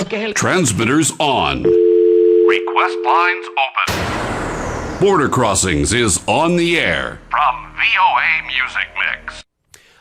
Transmitters on. Request lines open. Border Crossings is on the air from VOA Music Mix.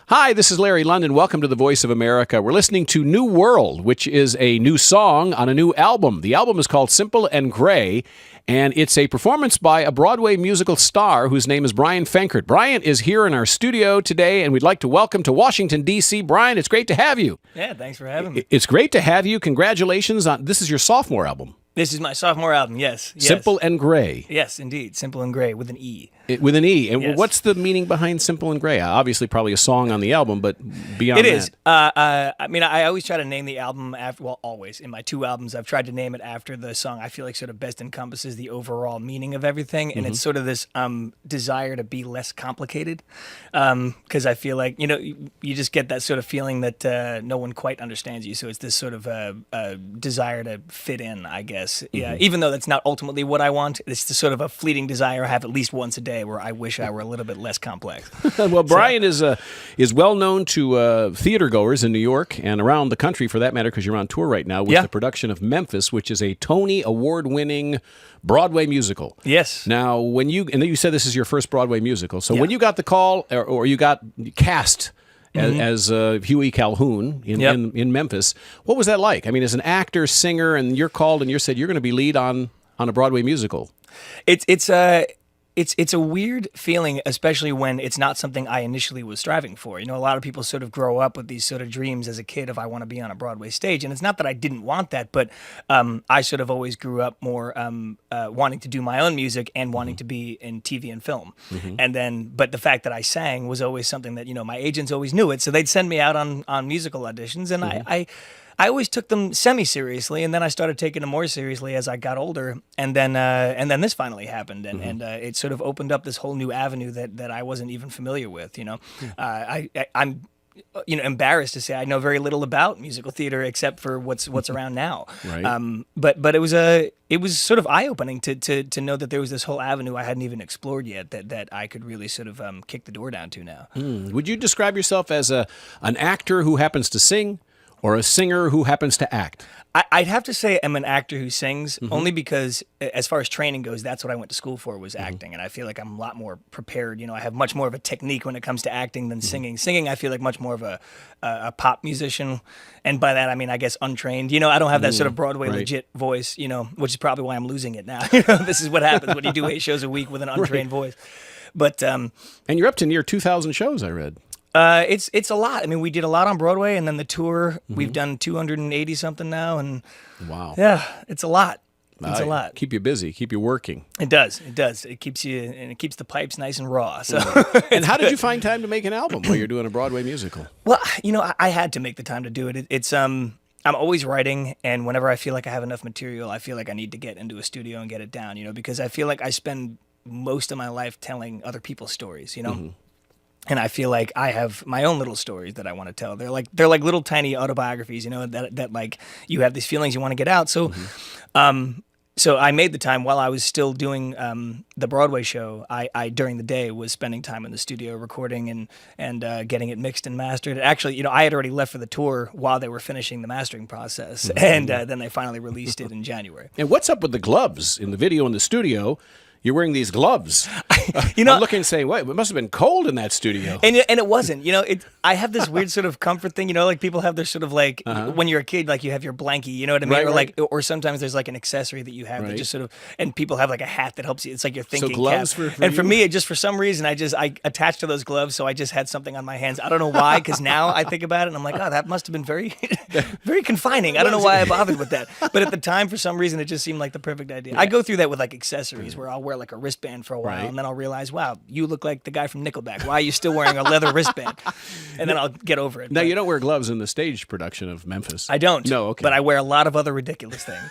Hi, this is Larry London. Welcome to the Voice of America. We're listening to New World, which is a new song on a new album. The album is called Simple and Gray, and it's a performance by a Broadway musical star whose name is Bryan Fenkart. Bryan is here in our studio today, and we'd like to welcome to Washington, D.C. Bryan, it's great to have you. Yeah, thanks for having me. It's great to have you. Congratulations on this is your sophomore album. This is my sophomore album, yes. Simple and Gray. Yes, indeed. Simple and Gray with an E. With an E. And Yes. what's the meaning behind Simple and Gray? Obviously, probably a song on the album, but beyond It that. is. I mean, I always try to name the album after, well, always. In my two albums, I've tried to name it after the song I feel like sort of best encompasses the overall meaning of everything. And it's sort of this desire to be less complicated. Because I feel like, you just get that sort of feeling that no one quite understands you. So it's this sort of desire to fit in, I guess. Yeah. Even though that's not ultimately what I want, it's the sort of a fleeting desire I have at least once a day where I wish I were a little bit less complex. Well, Bryan is well known to theater goers in New York and around the country, for that matter, because you're on tour right now with the production of Memphis, which is a Tony Award-winning Broadway musical. Yes. Now, and you said this is your first Broadway musical, so when you got the call or you got cast as Huey Calhoun in Memphis, what was that like? I mean, as an actor, singer, and you're called and you're said you're going to be lead on a Broadway musical. It's a weird feeling, especially when it's not something I initially was striving for. A lot of people sort of grow up with these sort of dreams as a kid of I want to be on a Broadway stage. And it's not that I didn't want that, but I sort of always grew up more wanting to do my own music and wanting to be in TV and film. But the fact that I sang was always something that, my agents always knew it. So they'd send me out on musical auditions, and I always took them semi-seriously, and then I started taking them more seriously as I got older, and then this finally happened, and it sort of opened up this whole new avenue that I wasn't even familiar with. I'm embarrassed to say I know very little about musical theater except for what's around now. Right. But it was sort of eye-opening to know that there was this whole avenue I hadn't even explored yet that I could really sort of kick the door down to now. Would you describe yourself as an actor who happens to sing, or a singer who happens to act? I'd have to say I'm an actor who sings, only because as far as training goes, that's what I went to school for, was acting. And I feel like I'm a lot more prepared. I have much more of a technique when it comes to acting than singing. Singing, I feel like much more of a pop musician. And by that, I mean, I guess untrained. I don't have that sort of Broadway legit voice, which is probably why I'm losing it now. This is what happens when you do 8 shows a week with an untrained voice. But and you're up to near 2,000 shows, I read. It's a lot. I mean, we did a lot on Broadway, and then the tour, we've done 280 something now, and wow, yeah, it's a lot. It's a lot. Keep you busy, keep you working. It does. It keeps you, and it keeps the pipes nice and raw. So, and how did you find time to make an album while you're doing a Broadway musical? Well, I had to make the time to do it. It's I'm always writing, and whenever I feel like I have enough material, I feel like I need to get into a studio and get it down. Because I feel like I spend most of my life telling other people's stories. And I feel like I have my own little stories that I want to tell. They're like little tiny autobiographies, that like you have these feelings you want to get out. So, so I made the time while I was still doing the Broadway show. I during the day was spending time in the studio recording and getting it mixed and mastered. Actually, I had already left for the tour while they were finishing the mastering process, and then they finally released it in January. And what's up with the gloves in the video in the studio? You're wearing these gloves. I'm looking and saying, wait, it must have been cold in that studio. And it wasn't. I have this weird sort of comfort thing, like people have their sort of like, when you're a kid, like you have your blankie, you know what I mean? Right, or sometimes there's like an accessory that you have that just sort of, and people have like a hat that helps you. It's like your thinking so gloves cap. For and for me, it just, for some reason, I attached to those gloves, so I just had something on my hands. I don't know why, because now I think about it and I'm like, oh, that must have been very, very confining. I don't know why I bothered with that. But at the time, for some reason, it just seemed like the perfect idea. I go through that with like accessories where I'll wear like a wristband for a while, and then I'll realize, wow, you look like the guy from Nickelback. Why are you still wearing a leather wristband? And then I'll get over it. Now, you don't wear gloves in the stage production of Memphis. I don't. No, okay. But I wear a lot of other ridiculous things.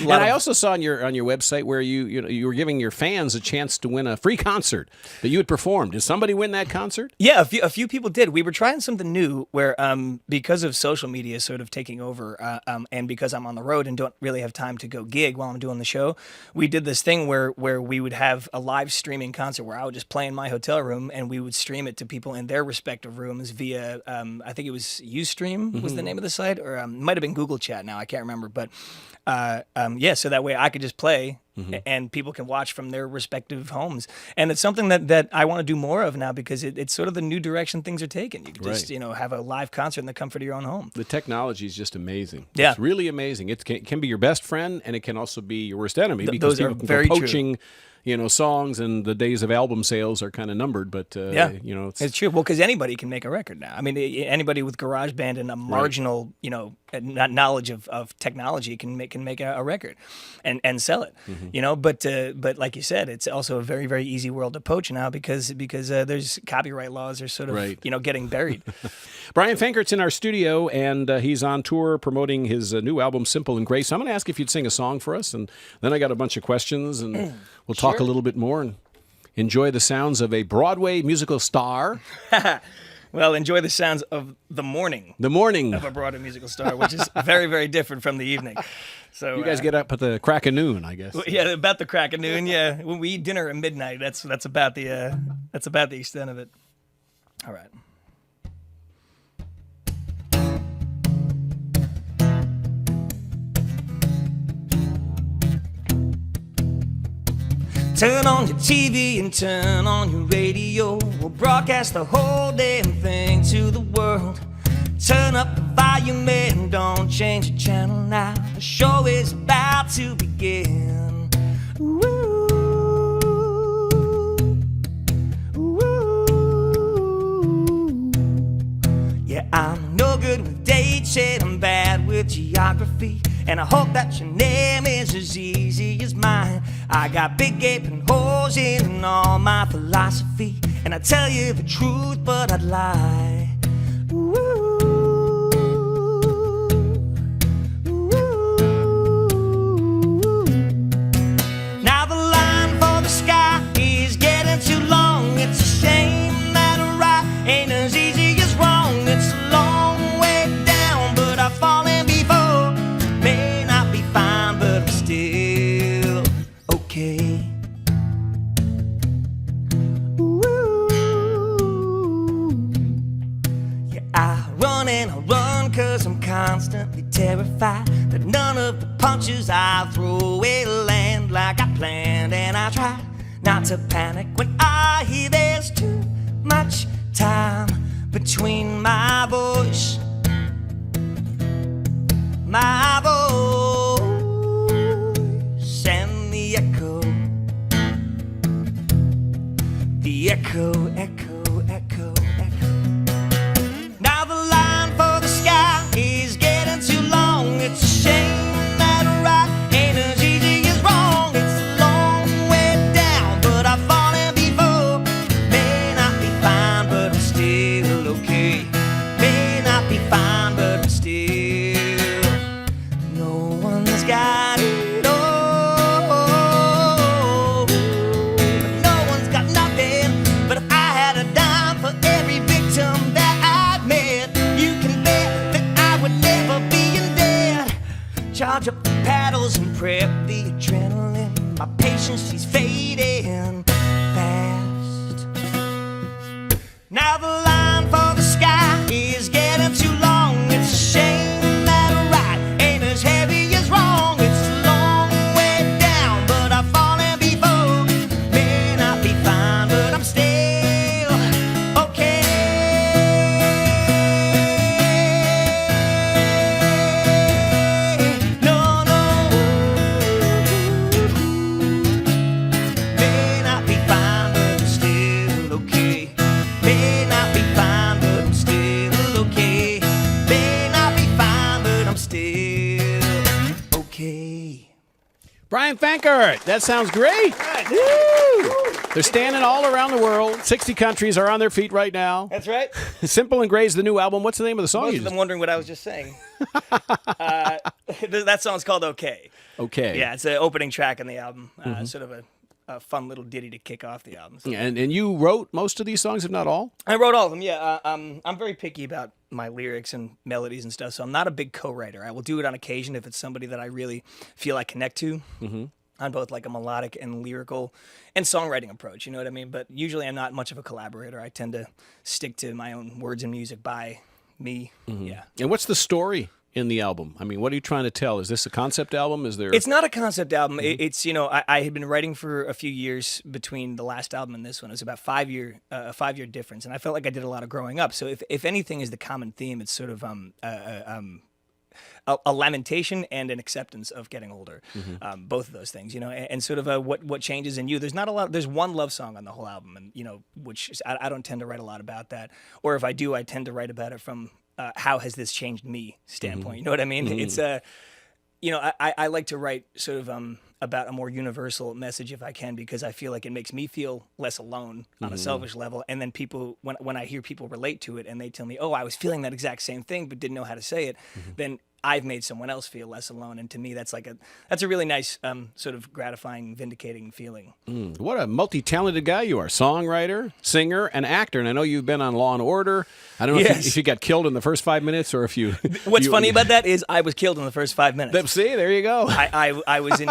And I also saw on your website where you were giving your fans a chance to win a free concert that you had performed. Did somebody win that concert? Yeah, a few people did. We were trying something new where, because of social media sort of taking over, and because I'm on the road and don't really have time to go gig while I'm doing the show, we did this thing where we would have a live streaming concert where I would just play in my hotel room and we would stream it to people in their respective rooms via, I think it was Ustream was the name of the site, or it might have been Google Chat now, I can't remember, but yeah, so that way I could just play and people can watch from their respective homes. And it's something that I want to do more of now because it's sort of the new direction things are taking. You can just, have a live concert in the comfort of your own home. The technology is just amazing. Yeah. It's really amazing. It can be your best friend and it can also be your worst enemy because those are people can very go poaching songs, and the days of album sales are kind of numbered, but it's true. Well, because anybody can make a record now. I mean, anybody with GarageBand and a marginal, knowledge of technology can make a record, and sell it. But like you said, it's also a very, very easy world to poach now because there's copyright laws are sort of getting buried. Bryan Fenkart's in our studio, and he's on tour promoting his new album, Simple and Grace. So I'm going to ask if you'd sing a song for us, and then I got a bunch of questions, and we'll talk a little bit more and enjoy the sounds of a Broadway musical star. Well, enjoy the sounds of the morning. The morning of a Broadway musical star, which is very, very different from the evening. So you guys get up at the crack of noon, I guess. Yeah, about the crack of noon. Yeah, when we eat dinner at midnight, that's about the extent of it. All right. Turn on your TV and turn on your radio. We'll broadcast the whole damn thing to the world. Turn up the volume and don't change the channel now. The show is about to begin. Ooh, ooh. Yeah, I'm no good with dates and I'm bad with geography. And I hope that your name is as easy as mine. I got big gaping holes in all my philosophy. And I tell you the truth, but I'd lie. Ooh, ooh. Now the line for the sky is getting too long. It's a shame that right ain't as easy as wrong. It's a long way down, but I've fallen before. May not be fine, but I'm still okay. Ooh. Yeah, I run and I run 'cause I'm constantly terrified that none of the punches I throw will land like I planned. And I try not to panic when I hear there's too much time between my voice and the echo. The echo, echo, echo, echo. Now the line for the sky is getting too long. It's a shame that right ain't as easy as wrong. It's a long way down, but I've fallen before. May not be fine, but I'm still okay. May not be fine, but I'm still. No one's got it all, but no one's got nothing. But if I had a dime for every victim that I'd met, you can bet that I would never be in debt. Charge up the paddles and prep the adrenaline. My patience, she's fading fast. Now the line for the sky is getting too long. It's a shame that right ain't as heavy as wrong. It's a long way down, but I've fallen before. May not be fine, but I'm still okay. No, no. May not be fine, but I'm still okay. May not be fine, but I'm still okay. May not be fine, but I'm still okay. Bryan Fenkart, that sounds great. Woo! They're standing all around the world. 60 countries are on their feet right now. That's right. Simple and Gray's the new album. What's the name of the song? Most of them wondering what I was just saying. That song's called "Okay." Okay. Yeah, it's the opening track on the album. Sort of a fun little ditty to kick off the album. So. And you wrote most of these songs, if not all? I wrote all of them. Yeah, I'm very picky about my lyrics and melodies and stuff, so I'm not a big co-writer. I will do it on occasion if it's somebody that I really feel I connect to. On both like a melodic and lyrical and songwriting approach, you know what I mean? But usually I'm not much of a collaborator. I tend to stick to my own words and music by me. Yeah. And what's the story in the album? I mean, what are you trying to tell? Is this a concept album? Is there? It's not a concept album. It's, I had been writing for a few years between the last album and this one. It was about a 5-year difference, and I felt like I did a lot of growing up. So if anything is the common theme, it's sort of a lamentation and an acceptance of getting older, both of those things, and sort of what changes in you. There's not a lot. There's one love song on the whole album, and which I don't tend to write a lot about that, or if I do, I tend to write about it from how has this changed me standpoint. You know what I mean? It's I like to write sort of about a more universal message if I can, because I feel like it makes me feel less alone on a selfish level. And then people, when I hear people relate to it and they tell me, oh, I was feeling that exact same thing but didn't know how to say it, then I've made someone else feel less alone. And to me, that's a really nice sort of gratifying, vindicating feeling. What a multi-talented guy you are. Songwriter, singer, and actor. And I know you've been on Law and Order. I don't know if you got killed in the first 5 minutes or if you... What's funny about that is I was killed in the first 5 minutes. See, there you go. I was in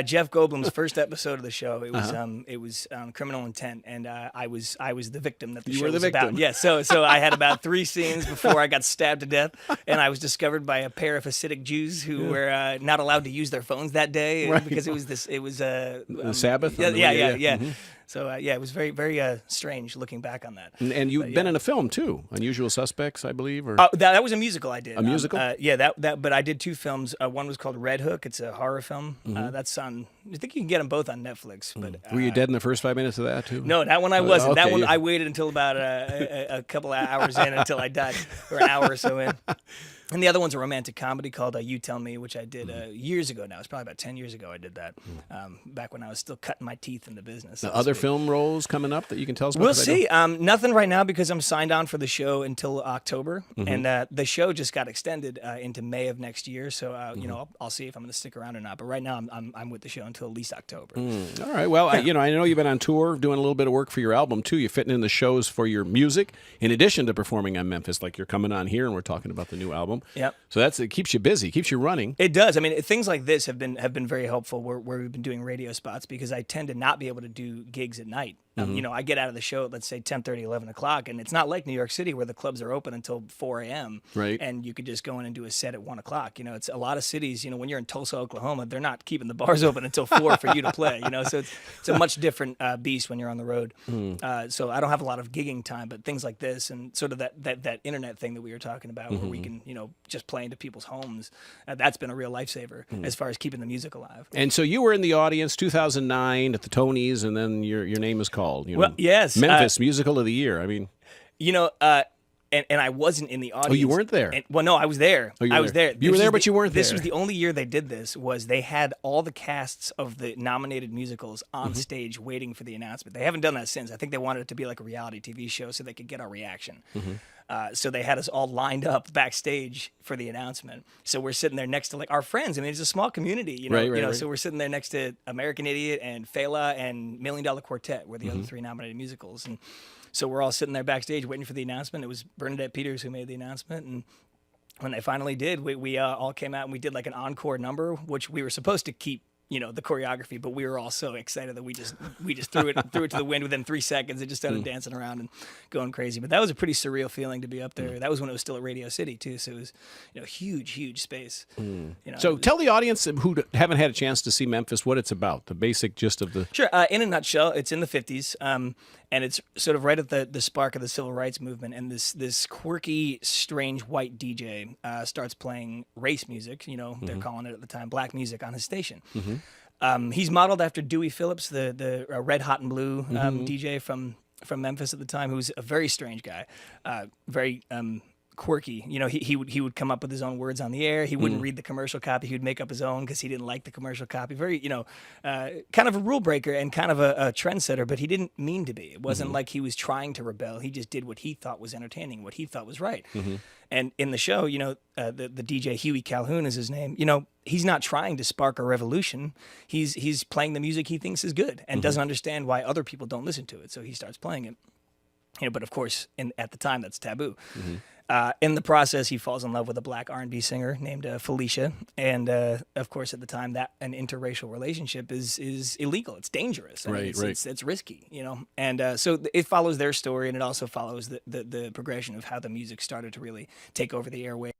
Jeff Goldblum's first episode of the show. It was Criminal Intent, and I was the victim that the show was about. Yeah, so I had about 3 scenes before I got stabbed to death, and I was discovered by a pair of Hasidic Jews who were not allowed to use their phones that day because it was the Sabbath. Yeah. So it was very, very strange looking back on that. And you've been in a film too, Unusual Suspects, I believe. Or that was a musical I did. A musical? But I did 2 films. One was called Red Hook. It's a horror film. That's on. I think you can get them both on Netflix. But were you dead in the first 5 minutes of that too? No, that one I wasn't. That one I waited until about a couple of hours in until I died, or an hour or so in. And the other one's a romantic comedy called You Tell Me, which I did years ago now. It's probably about 10 years ago I did that, back when I was still cutting my teeth in the business. Now, other film roles coming up that you can tell us about? We'll see. Nothing right now because I'm signed on for the show until October. And the show just got extended into May of next year. So, I'll see if I'm going to stick around or not. But right now I'm with the show until at least October. All right. Well, I know you've been on tour doing a little bit of work for your album, too. You're fitting in the shows for your music in addition to performing on Memphis, like you're coming on here and we're talking about the new album. Yep. So it keeps you busy, keeps you running. It does. I mean, things like this have been very helpful where we've been doing radio spots, because I tend to not be able to do gigs at night. I get out of the show at, let's say, 10:30, 11 o'clock, and it's not like New York City where the clubs are open until 4 a.m. Right. And you could just go in and do a set at 1 o'clock. It's a lot of cities, when you're in Tulsa, Oklahoma, they're not keeping the bars open until 4 for you to play, So it's a much different beast when you're on the road. So I don't have a lot of gigging time, but things like this and sort of that internet thing that we were talking about where we can, just play into people's homes, that's been a real lifesaver as far as keeping the music alive. And so you were in the audience 2009 at the Tonys, and then your name is called. Well, yes. Memphis Musical of the Year. I mean, and I wasn't in the audience. Oh, you weren't there? No, I was there. Oh, I was there. You were there, but you weren't there. This was the only year they did this. Was they had all the casts of the nominated musicals on stage waiting for the announcement. They haven't done that since. I think they wanted it to be like a reality TV show so they could get our reaction. So they had us all lined up backstage for the announcement. So we're sitting there next to like our friends. I mean, it's a small community, Right. So we're sitting there next to American Idiot and Fela and $1 Million Quartet were the other 3 nominated musicals. And so we're all sitting there backstage waiting for the announcement. It was Bernadette Peters who made the announcement. And when they finally did, we all came out and we did like an encore number, which we were supposed to keep, the choreography, but we were all so excited that we just threw it to the wind within 3 seconds. It just started dancing around and going crazy. But that was a pretty surreal feeling to be up there. That was when it was still at Radio City too. So it was, huge space. So tell the audience who haven't had a chance to see Memphis what it's about, the basic gist of the... Sure. In a nutshell, it's in the 50s. And it's sort of right at the spark of the civil rights movement. And this quirky, strange white DJ starts playing race music, they're calling it at the time, black music on his station. He's modeled after Dewey Phillips, the Red Hot and Blue DJ from Memphis at the time, who's a very strange guy, very quirky. You know, he would come up with his own words on the air. He wouldn't read the commercial copy. He would make up his own because he didn't like the commercial copy. Very, kind of a rule breaker and kind of a trendsetter, but he didn't mean to be. It wasn't like he was trying to rebel. He just did what he thought was entertaining, what he thought was right. And in the show, the DJ, Huey Calhoun is his name. He's not trying to spark a revolution. He's playing the music he thinks is good and doesn't understand why other people don't listen to it. So he starts playing it. But of course, at the time, that's taboo. In the process, he falls in love with a black R&B singer named Felicia, and of course, at the time, that an interracial relationship is illegal. It's dangerous. I mean, it's risky, And so it follows their story, and it also follows the progression of how the music started to really take over the airwaves.